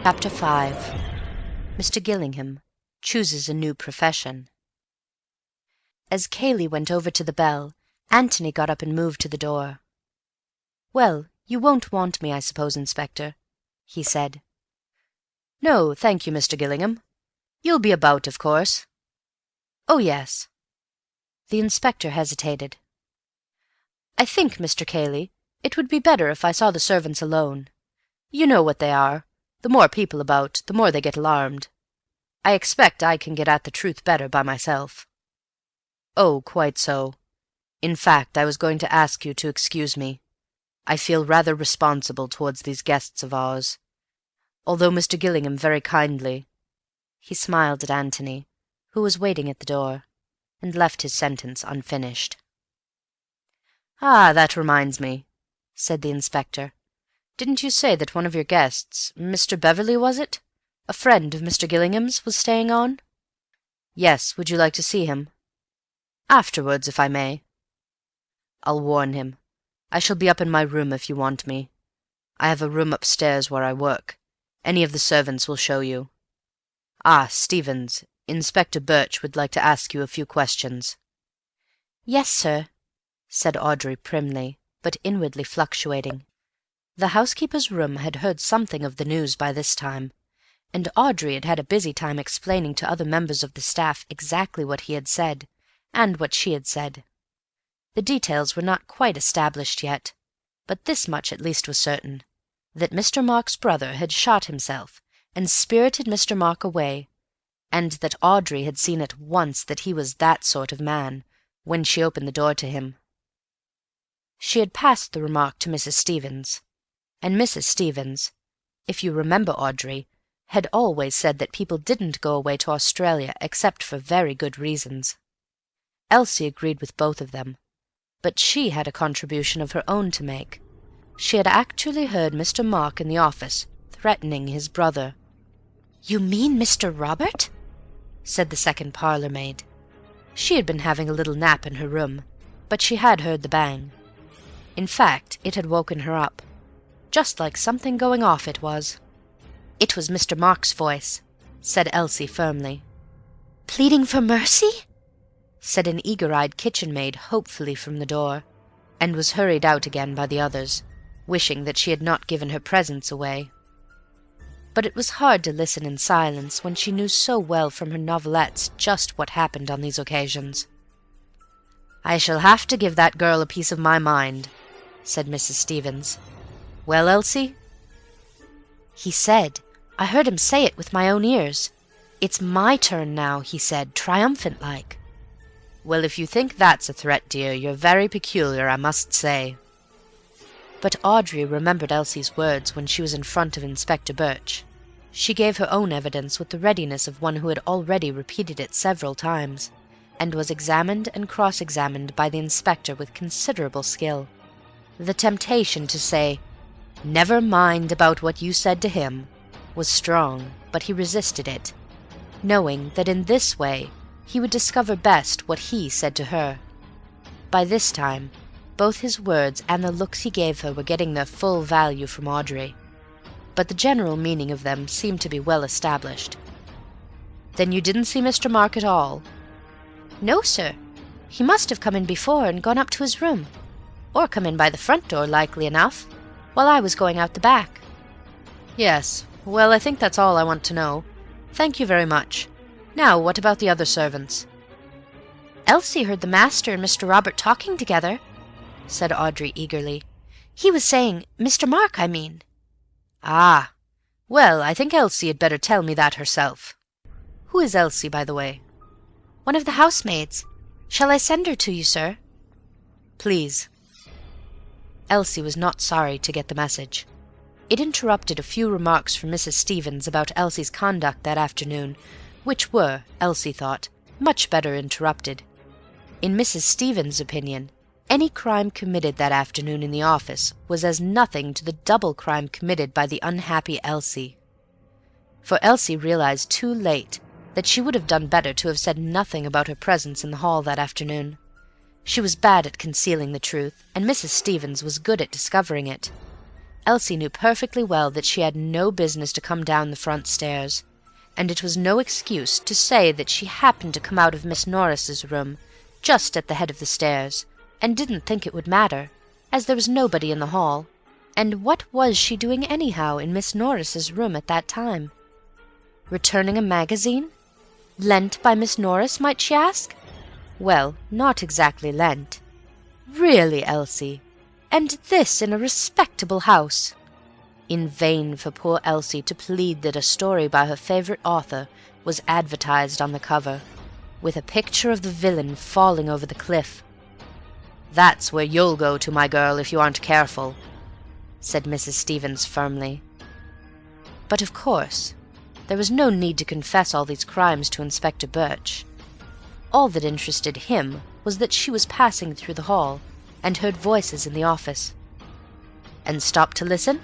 Chapter 5. Mr. Gillingham chooses a new profession. As Cayley went over to the bell, Antony got up and moved to the door. "Well, you won't want me, I suppose, Inspector," he said. "No, thank you, Mr. Gillingham. You'll be about, of course." "Oh, yes." The inspector hesitated. "I think, Mr. Cayley, it would be better if I saw the servants alone. You know what they are. The more people about, the more they get alarmed. I expect I can get at the truth better by myself." "Oh, quite so. In fact, I was going to ask you to excuse me. I feel rather responsible towards these guests of ours. Although Mr. Gillingham very kindly—" He smiled at Antony, who was waiting at the door, and left his sentence unfinished. "Ah, that reminds me," said the inspector. "Didn't you say that one of your guests, Mr. Beverley, was it? A friend of Mr. Gillingham's, was staying on?" "Yes. Would you like to see him?" "Afterwards, if I may." "I'll warn him. I shall be up in my room if you want me. I have a room upstairs where I work. Any of the servants will show you. Ah, Stevens, Inspector Birch would like to ask you a few questions." "Yes, sir," said Audrey primly, but inwardly fluctuating. The housekeeper's room had heard something of the news by this time, and Audrey had had a busy time explaining to other members of the staff exactly what he had said, and what she had said. The details were not quite established yet, but this much at least was certain, that Mr. Mark's brother had shot himself and spirited Mr. Mark away, and that Audrey had seen at once that he was that sort of man when she opened the door to him. She had passed the remark to Mrs. Stevens, and Mrs. Stevens, if you remember, Audrey, had always said that people didn't go away to Australia except for very good reasons. Elsie agreed with both of them, but she had a contribution of her own to make. She had actually heard Mr. Mark in the office threatening his brother. "You mean Mr. Robert?" said the second parlour-maid. She had been having a little nap in her room, but she had heard the bang. In fact, it had woken her up. Just like something going off it was. "It was Mr. Mark's voice," said Elsie firmly. "Pleading for mercy?" said an eager-eyed kitchen-maid hopefully from the door, and was hurried out again by the others, wishing that she had not given her presents away. But it was hard to listen in silence when she knew so well from her novelettes just what happened on these occasions. "I shall have to give that girl a piece of my mind," said Mrs. Stevens. "Well, Elsie?" "He said, I heard him say it with my own ears, 'It's my turn now,' he said, triumphant-like." "Well, if you think that's a threat, dear, you're very peculiar, I must say." But Audrey remembered Elsie's words when she was in front of Inspector Birch. She gave her own evidence with the readiness of one who had already repeated it several times, and was examined and cross-examined by the inspector with considerable skill. The temptation to say, "Never mind about what you said to him," was strong, but he resisted it, knowing that in this way he would discover best what he said to her. By this time, both his words and the looks he gave her were getting their full value from Audrey, but the general meaning of them seemed to be well established. "Then you didn't see Mr. Mark at all?" "No, sir. He must have come in before and gone up to his room, or come in by the front door, likely enough, while I was going out the back." "Yes. Well, I think that's all I want to know. Thank you very much. Now, what about the other servants?" "Elsie heard the master and Mr. Robert talking together," said Audrey eagerly. "He was saying, Mr. Mark, I mean." "Ah! Well, I think Elsie had better tell me that herself. Who is Elsie, by the way?" "One of the housemaids. Shall I send her to you, sir?" "Please." Elsie was not sorry to get the message. It interrupted a few remarks from Mrs. Stevens about Elsie's conduct that afternoon, which were, Elsie thought, much better interrupted. In Mrs. Stevens' opinion, any crime committed that afternoon in the office was as nothing to the double crime committed by the unhappy Elsie. For Elsie realized too late that she would have done better to have said nothing about her presence in the hall that afternoon. She was bad at concealing the truth, and Mrs. Stevens was good at discovering it. Elsie knew perfectly well that she had no business to come down the front stairs, and it was no excuse to say that she happened to come out of Miss Norris's room just at the head of the stairs, and didn't think it would matter, as there was nobody in the hall, and what was she doing anyhow in Miss Norris's room at that time? Returning a magazine? Lent by Miss Norris, might she ask? Well, not exactly lent. Really, Elsie? And this in a respectable house? In vain for poor Elsie to plead that a story by her favourite author was advertised on the cover, with a picture of the villain falling over the cliff. "That's where you'll go to, my girl, if you aren't careful," said Mrs. Stevens firmly. But of course there was no need to confess all these crimes to Inspector Birch. All that interested him was that she was passing through the hall and heard voices in the office. And stopped to listen?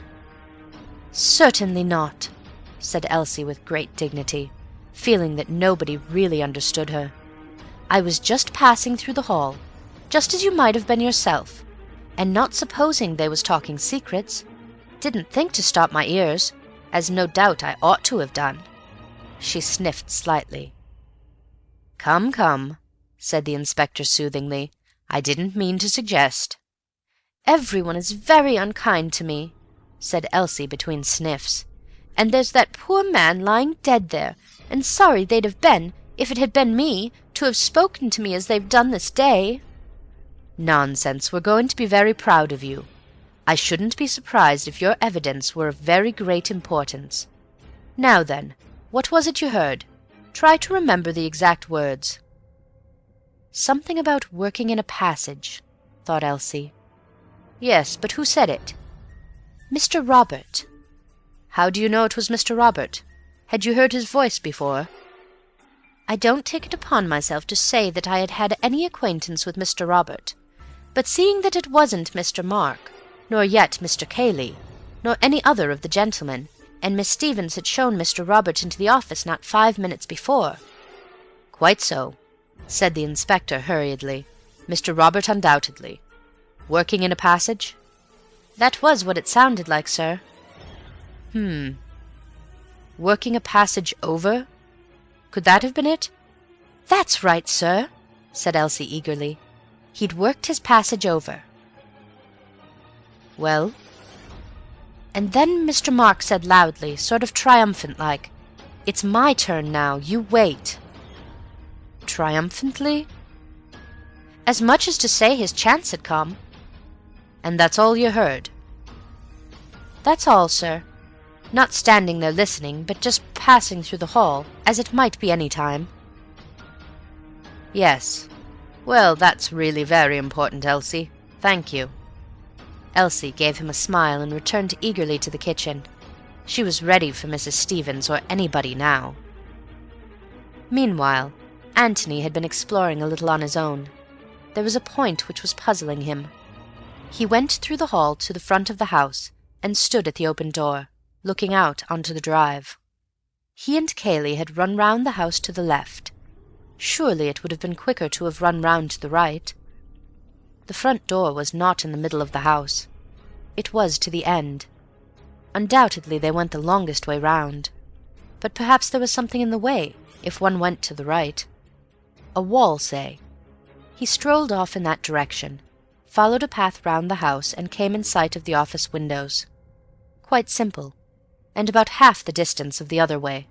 "Certainly not," said Elsie with great dignity, feeling that nobody really understood her. "I was just passing through the hall, just as you might have been yourself, and not supposing they was talking secrets, didn't think to stop my ears, as no doubt I ought to have done." She sniffed slightly. "Come, come," said the inspector soothingly. "I didn't mean to suggest—" "Everyone is very unkind to me," said Elsie between sniffs. "And there's that poor man lying dead there, and sorry they'd have been, if it had been me, to have spoken to me as they've done this day." "Nonsense, we're going to be very proud of you. I shouldn't be surprised if your evidence were of very great importance. Now then, what was it you heard? Try to remember the exact words." "Something about working in a passage," thought Elsie. "Yes, but who said it?" "Mr. Robert." "How do you know it was Mr. Robert? Had you heard his voice before?" "I don't take it upon myself to say that I had had any acquaintance with Mr. Robert, but seeing that it wasn't Mr. Mark, nor yet Mr. Cayley, nor any other of the gentlemen, and Miss Stevens had shown Mr. Robert into the office not 5 minutes before—" "Quite so," said the inspector hurriedly. "Mr. Robert undoubtedly. Working in a passage?" "That was what it sounded like, sir." Working a passage over? Could that have been it?" "That's right, sir," said Elsie eagerly. "He'd worked his passage over." "Well?" "And then Mr. Mark said loudly, sort of triumphant-like, 'It's my turn now, you wait.'" "Triumphantly?" "As much as to say his chance had come." "And that's all you heard?" "That's all, sir. Not standing there listening, but just passing through the hall, as it might be any time." "Yes. Well, that's really very important, Elsie. Thank you." Elsie gave him a smile and returned eagerly to the kitchen. She was ready for Mrs. Stevens or anybody now. Meanwhile, Antony had been exploring a little on his own. There was a point which was puzzling him. He went through the hall to the front of the house and stood at the open door, looking out onto the drive. He and Cayley had run round the house to the left. Surely it would have been quicker to have run round to the right. The front door was not in the middle of the house. It was to the end. Undoubtedly they went the longest way round, but perhaps there was something in the way if one went to the right. A wall, say. He strolled off in that direction, followed a path round the house, and came in sight of the office windows. Quite simple, and about half the distance of the other way.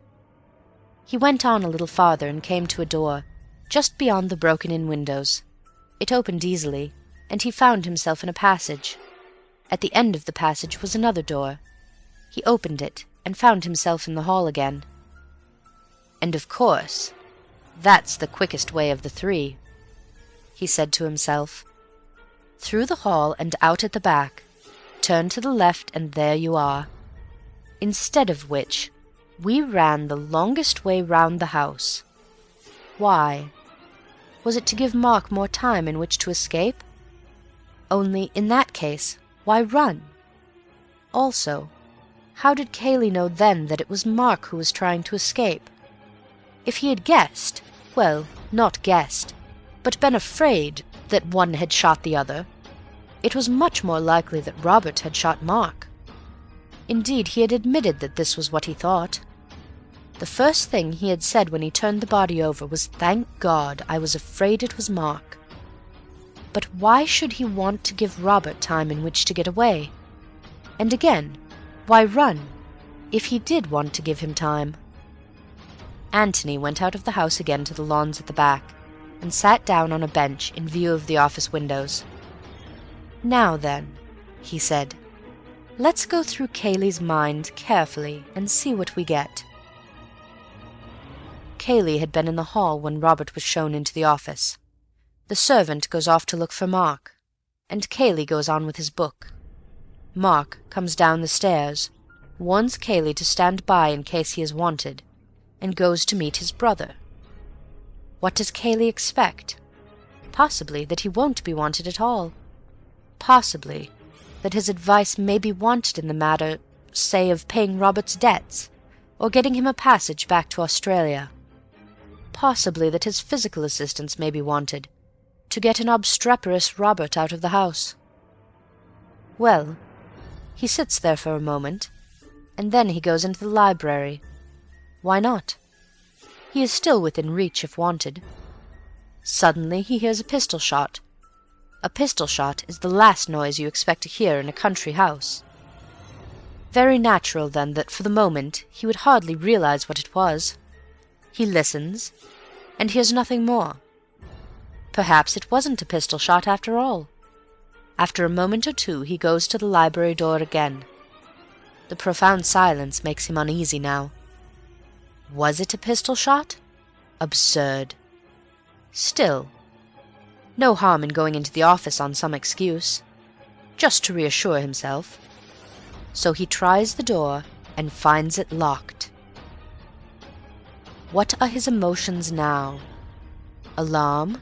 He went on a little farther and came to a door, just beyond the broken-in windows. It opened easily, and he found himself in a passage. At the end of the passage was another door. He opened it, and found himself in the hall again. "And of course, that's the quickest way of the three," he said to himself. "Through the hall and out at the back, turn to the left, and there you are. Instead of which, we ran the longest way round the house. Why? Was it to give Mark more time in which to escape? Only, in that case, why run? Also, how did Cayley know then that it was Mark who was trying to escape? If he had guessed, well, not guessed, but been afraid that one had shot the other, it was much more likely that Robert had shot Mark. Indeed, he had admitted that this was what he thought. The first thing he had said when he turned the body over was, "Thank God, I was afraid it was Mark." But why should he want to give Robert time in which to get away? And again, why run, if he did want to give him time? Antony went out of the house again to the lawns at the back, and sat down on a bench in view of the office windows. "Now then," he said, "let's go through Cayley's mind carefully and see what we get." Cayley had been in the hall when Robert was shown into the office. The servant goes off to look for Mark, and Cayley goes on with his book. Mark comes down the stairs, warns Cayley to stand by in case he is wanted, and goes to meet his brother. What does Cayley expect? Possibly that he won't be wanted at all. Possibly that his advice may be wanted in the matter, say, of paying Robert's debts, or getting him a passage back to Australia. Possibly that his physical assistance may be wanted, to get an obstreperous Robert out of the house. Well, he sits there for a moment, and then he goes into the library. Why not? He is still within reach if wanted. Suddenly he hears a pistol shot. A pistol shot is the last noise you expect to hear in a country house. Very natural, then, that for the moment he would hardly realize what it was. He listens, and hears nothing more. Perhaps it wasn't a pistol shot after all. After a moment or two he goes to the library door again. The profound silence makes him uneasy now. Was it a pistol shot? Absurd. Still, no harm in going into the office on some excuse, just to reassure himself. So he tries the door and finds it locked. What are his emotions now? Alarm?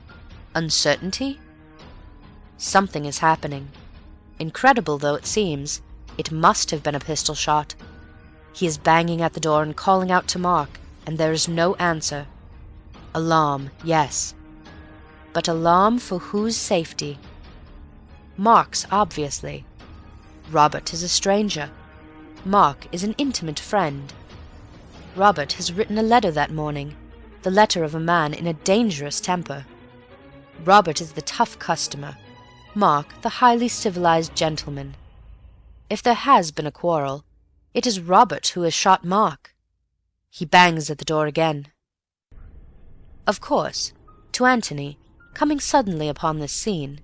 Uncertainty? Something is happening. Incredible though it seems, it must have been a pistol shot. He is banging at the door and calling out to Mark, and there is no answer. Alarm, yes. But alarm for whose safety? Mark's, obviously. Robert is a stranger. Mark is an intimate friend. Robert has written a letter that morning, the letter of a man in a dangerous temper. Robert is the tough customer, Mark the highly civilized gentleman. If there has been a quarrel, it is Robert who has shot Mark. He bangs at the door again. Of course, to Antony, coming suddenly upon this scene,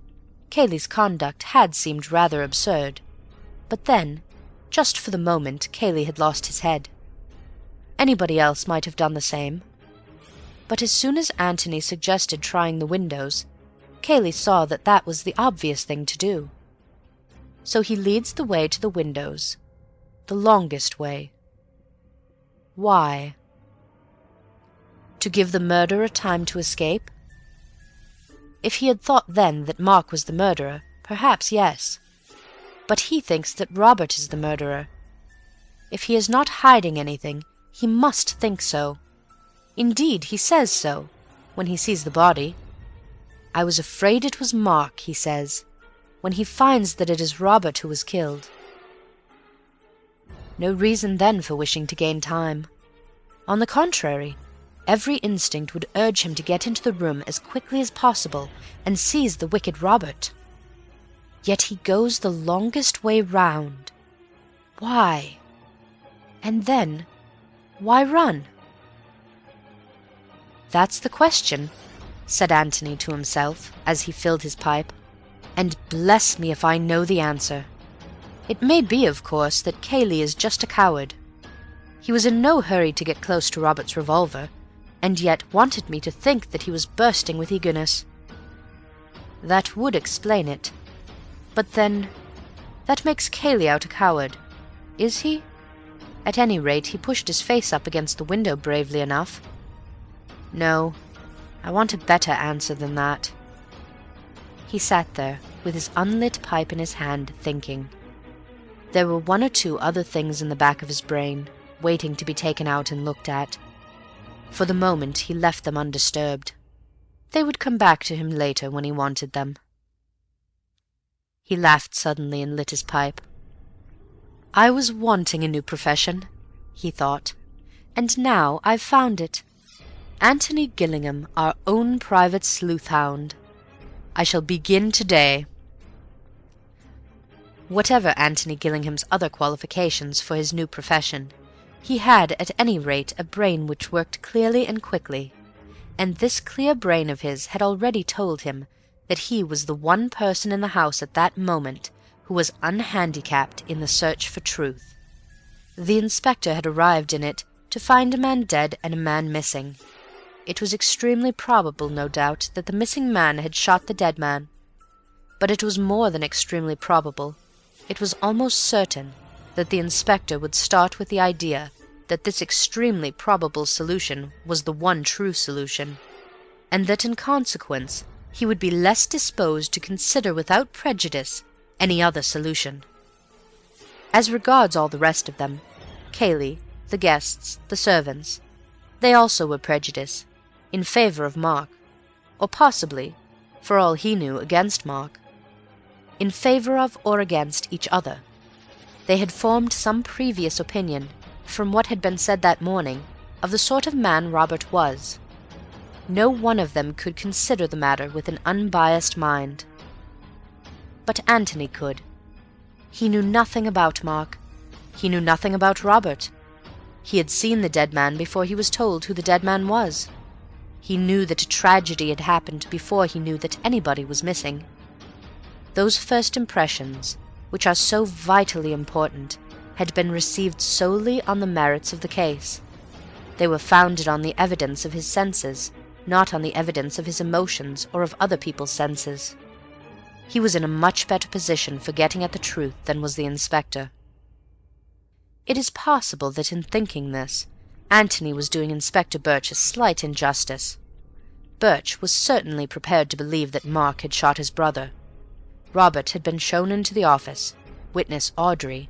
Cayley's conduct had seemed rather absurd. But then, just for the moment, Cayley had lost his head. Anybody else might have done the same. But as soon as Antony suggested trying the windows, Cayley saw that that was the obvious thing to do. So he leads the way to the windows, the longest way. Why? To give the murderer time to escape? If he had thought then that Mark was the murderer, perhaps yes. But he thinks that Robert is the murderer. If he is not hiding anything, he must think so. Indeed, he says so, when he sees the body. "I was afraid it was Mark," he says, when he finds that it is Robert who was killed. No reason then for wishing to gain time. On the contrary, every instinct would urge him to get into the room as quickly as possible and seize the wicked Robert. Yet he goes the longest way round. Why? And then, why run? "That's the question," said Antony to himself as he filled his pipe, "and bless me if I know the answer. It may be, of course, that Cayley is just a coward. He was in no hurry to get close to Robert's revolver, and yet wanted me to think that he was bursting with eagerness. That would explain it. But then, that makes Cayley out a coward. Is he? At any rate, he pushed his face up against the window bravely enough. No, I want a better answer than that." He sat there, with his unlit pipe in his hand, thinking. There were one or two other things in the back of his brain, waiting to be taken out and looked at. For the moment he left them undisturbed. They would come back to him later when he wanted them. He laughed suddenly and lit his pipe. I was wanting a new profession, he thought, and now I've found it. Antony Gillingham, our own private sleuth-hound. I shall begin today. Whatever Antony Gillingham's other qualifications for his new profession, he had at any rate a brain which worked clearly and quickly, and this clear brain of his had already told him that he was the one person in the house at that moment who was unhandicapped in the search for truth. The inspector had arrived in it to find a man dead and a man missing. It was extremely probable, no doubt, that the missing man had shot the dead man, but it was more than extremely probable. It was almost certain that the inspector would start with the idea that this extremely probable solution was the one true solution, and that in consequence he would be less disposed to consider without prejudice any other solution. As regards all the rest of them, Cayley, the guests, the servants, they also were prejudiced in favour of Mark, or possibly, for all he knew, against Mark, in favour of or against each other. They had formed some previous opinion, from what had been said that morning, of the sort of man Robert was. No one of them could consider the matter with an unbiased mind. But Antony could. He knew nothing about Mark. He knew nothing about Robert. He had seen the dead man before he was told who the dead man was. He knew that a tragedy had happened before he knew that anybody was missing. Those first impressions, which are so vitally important, had been received solely on the merits of the case. They were founded on the evidence of his senses, not on the evidence of his emotions or of other people's senses. He was in a much better position for getting at the truth than was the inspector. It is possible that in thinking this, Antony was doing Inspector Birch a slight injustice. Birch was certainly prepared to believe that Mark had shot his brother. Robert had been shown into the office, witness Audrey.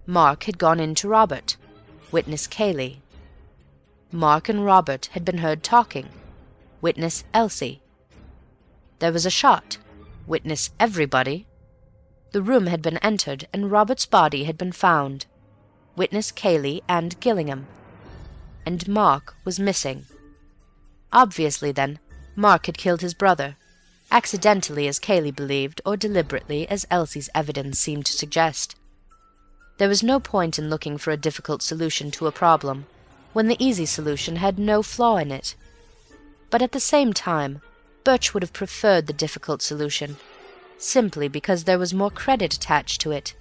Mark had gone in to Robert, witness Cayley. Mark and Robert had been heard talking, witness Elsie. There was a shot, witness everybody. The room had been entered, and Robert's body had been found, witness Cayley and Gillingham. And Mark was missing. Obviously, then, Mark had killed his brother, accidentally as Cayley believed, or deliberately as Elsie's evidence seemed to suggest. There was no point in looking for a difficult solution to a problem, when the easy solution had no flaw in it. But at the same time, Birch would have preferred the difficult solution, simply because there was more credit attached to it.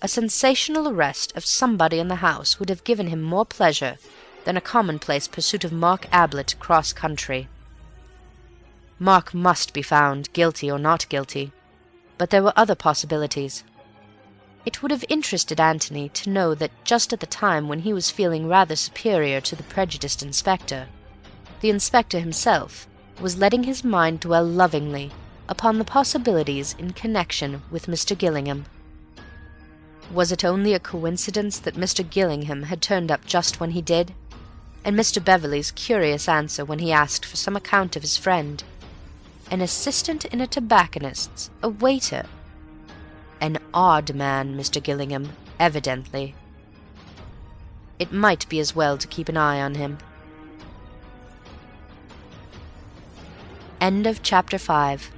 A sensational arrest of somebody in the house would have given him more pleasure than a commonplace pursuit of Mark Ablett cross-country. Mark must be found, guilty or not guilty, but there were other possibilities. It would have interested Antony to know that just at the time when he was feeling rather superior to the prejudiced inspector, the inspector himself was letting his mind dwell lovingly upon the possibilities in connection with Mr. Gillingham. Was it only a coincidence that Mr. Gillingham had turned up just when he did, and Mr. Beverley's curious answer when he asked for some account of his friend? An assistant in a tobacconist's, a waiter. An odd man, Mr. Gillingham, evidently. It might be as well to keep an eye on him. End of Chapter 5.